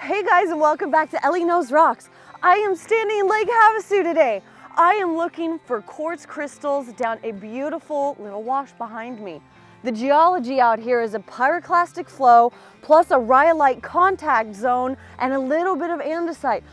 Hey guys, and welcome back to Elley Knows Rocks. I am standing in Lake Havasu today. I am looking for quartz crystals down a beautiful little wash behind me. The geology out here is a pyroclastic flow plus a rhyolite contact zone and a little bit of andesite.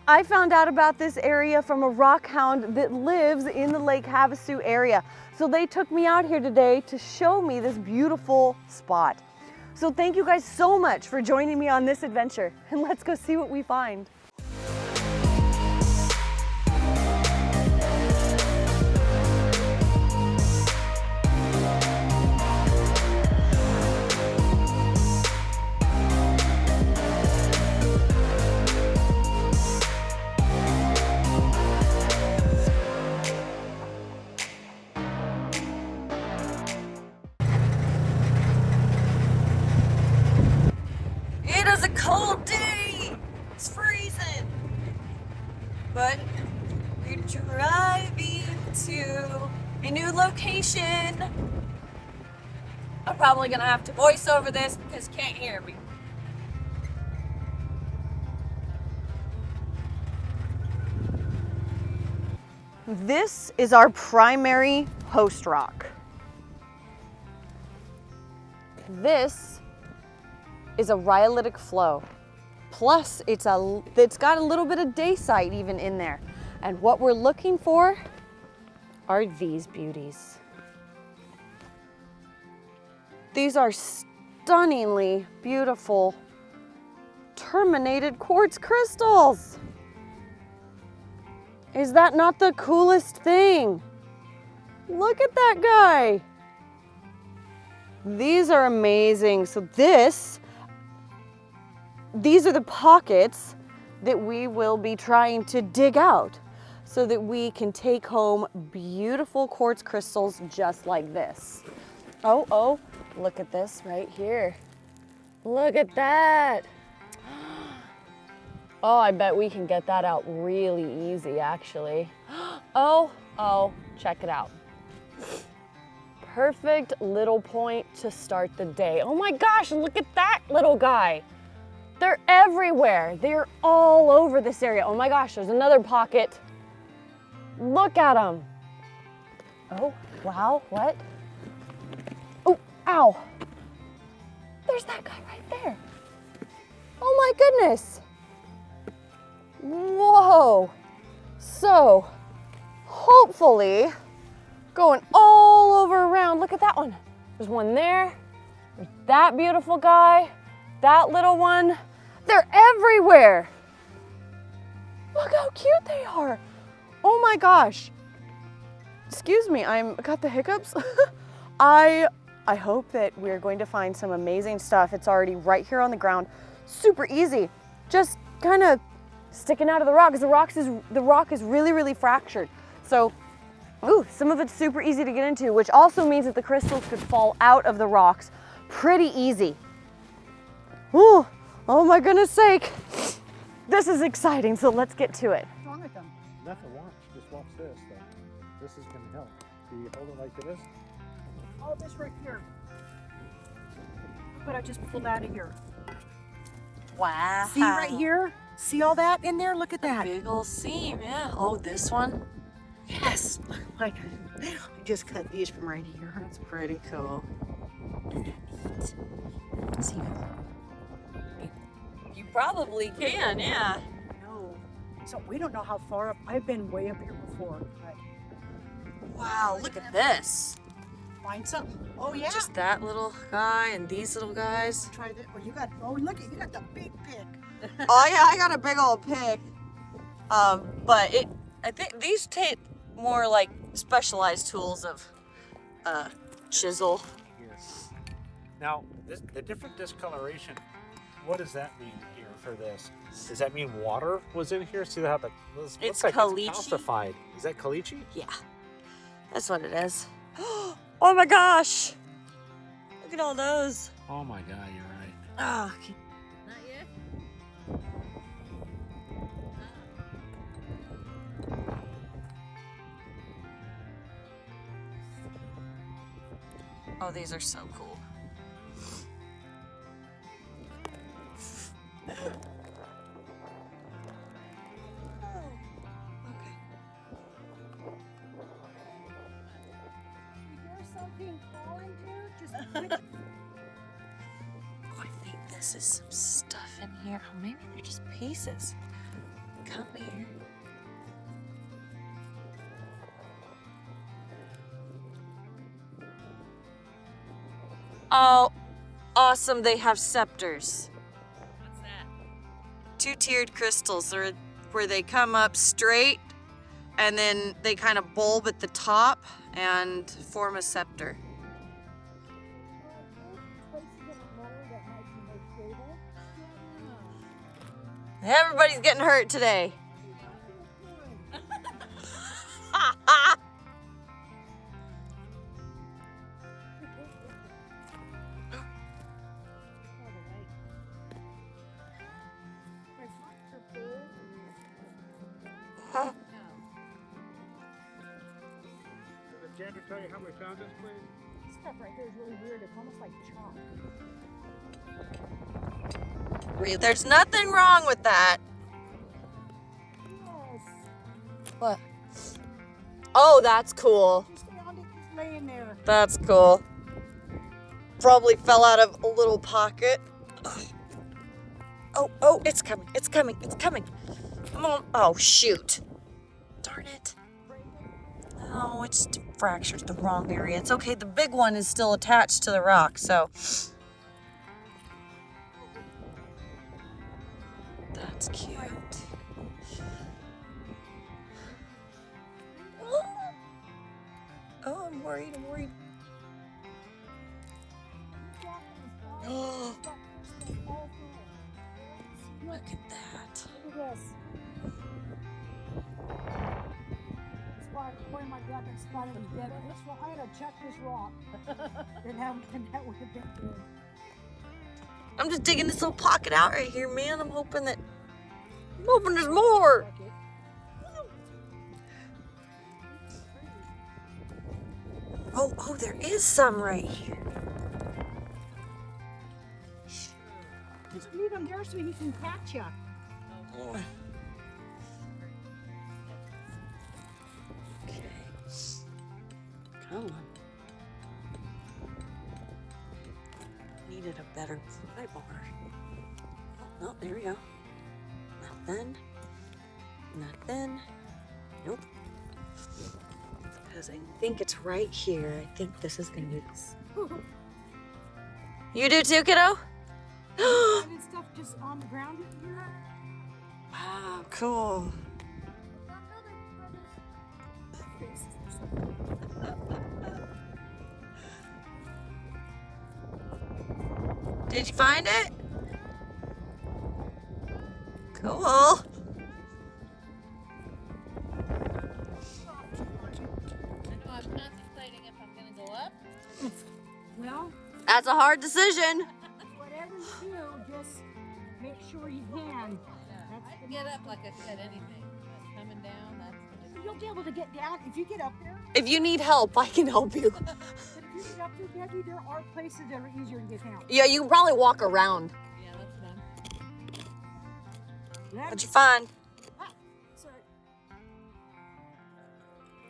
I found out about this area from a rock hound that lives in the Lake Havasu area. So they took me out here today to show me this beautiful spot. So thank you guys so much for joining me on this adventure, and let's go see what we find. It is a cold day. It's freezing. But we're driving to a new location. I'm probably gonna have to voice over this because you can't hear me. This is our primary host rock. This is a rhyolitic flow. Plus, it's got a little bit of dacite even in there. And what we're looking for are these beauties. These are stunningly beautiful terminated quartz crystals. Is that not the coolest thing? Look at that guy. These are amazing. So these are the pockets that we will be trying to dig out so that we can take home beautiful quartz crystals just like this. Oh, look at this right here. Look at that. Oh, I bet we can get that out really easy, actually. Oh, check it out. Perfect little point to start the day. Oh my gosh, look at that little guy. They're everywhere. They're all over this area. Oh my gosh, there's another pocket. Look at them. Oh, wow, what? Oh, ow. There's that guy right there. Oh my goodness. Whoa. So, hopefully, going all over around. Look at that one. There's one there. There's that beautiful guy. That little one. They're everywhere. Look how cute they are. Oh my gosh. Excuse me, I got the hiccups. I hope that we're going to find some amazing stuff. It's already right here on the ground. Super easy. Just kind of sticking out of the rock, because the rock is really, really fractured. So, some of it's super easy to get into, which also means that the crystals could fall out of the rocks pretty easy. Ooh, oh my goodness sake. This is exciting, so let's get to it. What's wrong with them? Nothing, watch. Just watch this. This is going to help. Do you hold it like this? Oh, this right here. But I just pulled out of here. Wow. See right here? See all that in there? Look at that. Big old seam, yeah. Oh, this one? Yes. My God. I just cut these from right here. That's pretty cool. See You probably can, yeah. No. So we don't know how far up. I've been way up here before. But Wow, look at this. find something. Oh yeah. Just that little guy and these little guys. Try this. Oh, you got. Oh, look at you got the big pick. Oh yeah, I got a big old pick. But I think these take more like specialized tools of chisel. Yes. Now, the different discoloration, what does that mean here for this? Does that mean water was in here? See how It's looks like caliche. it's calcified. Is that caliche? Yeah, that's what it is. Oh my gosh! Look at all those. Oh my God, you're right. Oh, not yet. Oh, these are so cool. I think this is some stuff in here. Oh, maybe they're just pieces. Come here. Oh, awesome. They have scepters. What's that? Two-tiered crystals are where they come up straight and then they kind of bulb at the top and form a scepter. Everybody's getting hurt today. Did Jander tell you how we found this place? This stuff right here is really weird. It's almost like chalk. There's nothing wrong with that. Yes. What? Oh, that's cool. Just found it just laying there. That's cool. Probably fell out of a little pocket. Oh, it's coming, it's coming, it's coming. Come on. Oh, shoot. Darn it. Oh, it's fractured the wrong area. It's okay, the big one is still attached to the rock, so. That's cute. Oh, I'm worried, I'm worried. Oh, look at that. Look at this. Oh my God, that spider was dead. This rock, I had to check this rock. and that would have been good. I'm just digging this little pocket out right here, man. I'm hoping there's more. Oh, there is some right here. Just leave him there so he can catch you. Okay. Come on. Needed a better pry bar. Oh, there we go. Nothing. Nope. Because I think it's right here. I think this is gonna do this. You do too, kiddo? And stuff just on the ground here. Wow, cool. Did you find it? Cool. I know I'm contemplating if I'm gonna go up. Well, That's a hard decision. whatever you do, just make sure you can. I can get up like I said, anything. But coming down, that's gonna You'll be able to get down if you get up there. If you need help, I can help you. But if you get up there, Debbie, there are places that are easier to get down. Yeah, you can probably walk around. yeah, that's fun. What'd you find? Sorry.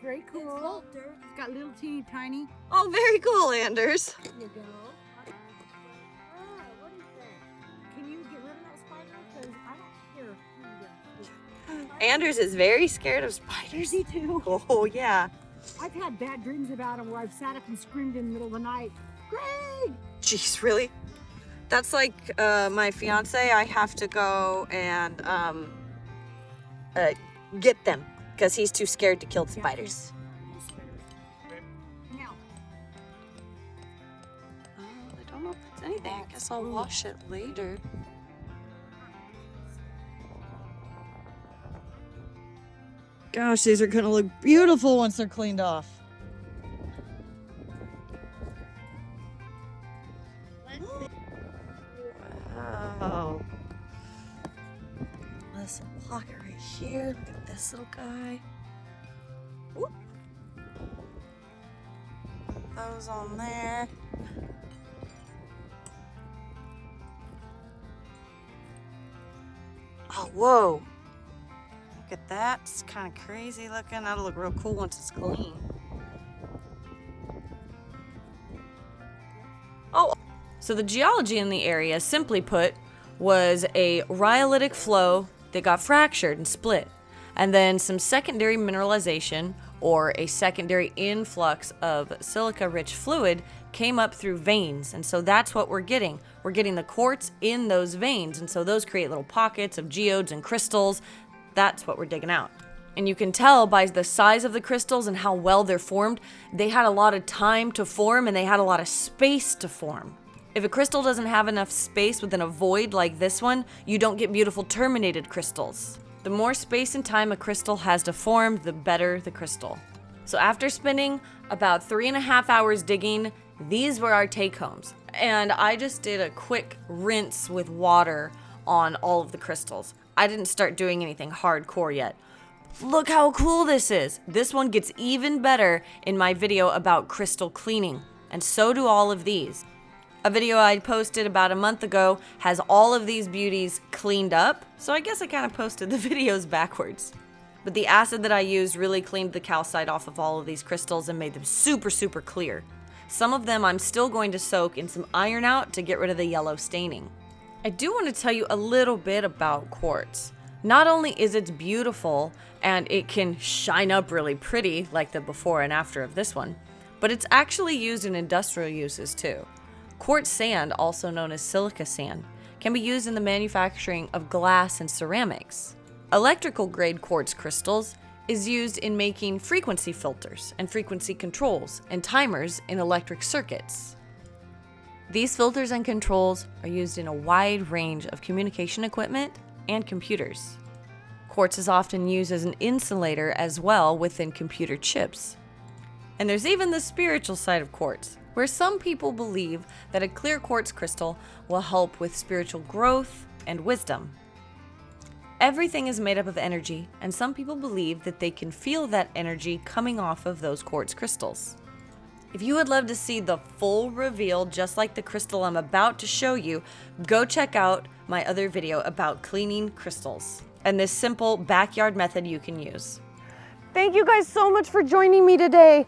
Very cool. It's got little teeny tiny. Oh, very cool, Anders. Here you go. What is that? Can you get rid of that spider? Because I don't care. Anders is very scared of spiders. Easy too. Oh, yeah. I've had bad dreams about him where I've sat up and screamed in the middle of the night. Greg! Jeez, really? That's like my fiance. I have to go and get them because he's too scared to kill the spiders. Now, I don't know if it's anything. I guess I'll wash it later. Gosh, these are gonna look beautiful once they're cleaned off. Wow. There's a pocket right here. Look at this little guy. Whoop. Those on there. Oh, whoa. Look at that. It's kind of crazy looking. That'll look real cool once it's clean. So the geology in the area, simply put, was a rhyolitic flow that got fractured and split, and then some secondary mineralization or a secondary influx of silica-rich fluid came up through veins, and so that's what we're getting. We're getting the quartz in those veins, and so those create little pockets of geodes and crystals. That's what we're digging out. And you can tell by the size of the crystals and how well they're formed, they had a lot of time to form and they had a lot of space to form. If a crystal doesn't have enough space within a void like this one, you don't get beautiful terminated crystals. The more space and time a crystal has to form, the better the crystal. So after spending about 3.5 hours digging, these were our take-homes. And I just did a quick rinse with water on all of the crystals. I didn't start doing anything hardcore yet. Look how cool this is. This one gets even better in my video about crystal cleaning, and so do all of these. A video I posted about a month ago has all of these beauties cleaned up, so I guess I kind of posted the videos backwards. But the acid that I used really cleaned the calcite off of all of these crystals and made them super, super clear. Some of them I'm still going to soak in some iron out to get rid of the yellow staining. I do want to tell you a little bit about quartz. Not only is it beautiful and it can shine up really pretty like the before and after of this one, but it's actually used in industrial uses too. Quartz sand, also known as silica sand, can be used in the manufacturing of glass and ceramics. Electrical grade quartz crystals is used in making frequency filters and frequency controls and timers in electric circuits. These filters and controls are used in a wide range of communication equipment and computers. Quartz is often used as an insulator as well within computer chips. And there's even the spiritual side of quartz, where some people believe that a clear quartz crystal will help with spiritual growth and wisdom. Everything is made up of energy, and some people believe that they can feel that energy coming off of those quartz crystals. If you would love to see the full reveal, just like the crystal I'm about to show you, go check out my other video about cleaning crystals and this simple backyard method you can use. Thank you guys so much for joining me today.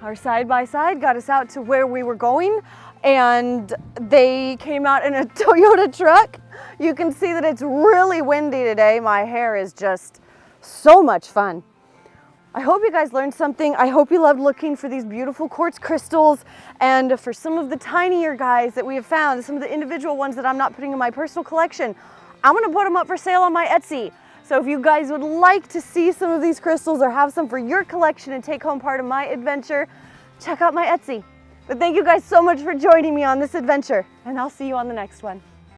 Our side-by-side got us out to where we were going, and they came out in a Toyota truck. You can see that it's really windy today. My hair is just so much fun. I hope you guys learned something. I hope you loved looking for these beautiful quartz crystals, and for some of the tinier guys that we have found, some of the individual ones that I'm not putting in my personal collection, I'm gonna put them up for sale on my Etsy. So if you guys would like to see some of these crystals or have some for your collection and take home part of my adventure, check out my Etsy. But thank you guys so much for joining me on this adventure, and I'll see you on the next one.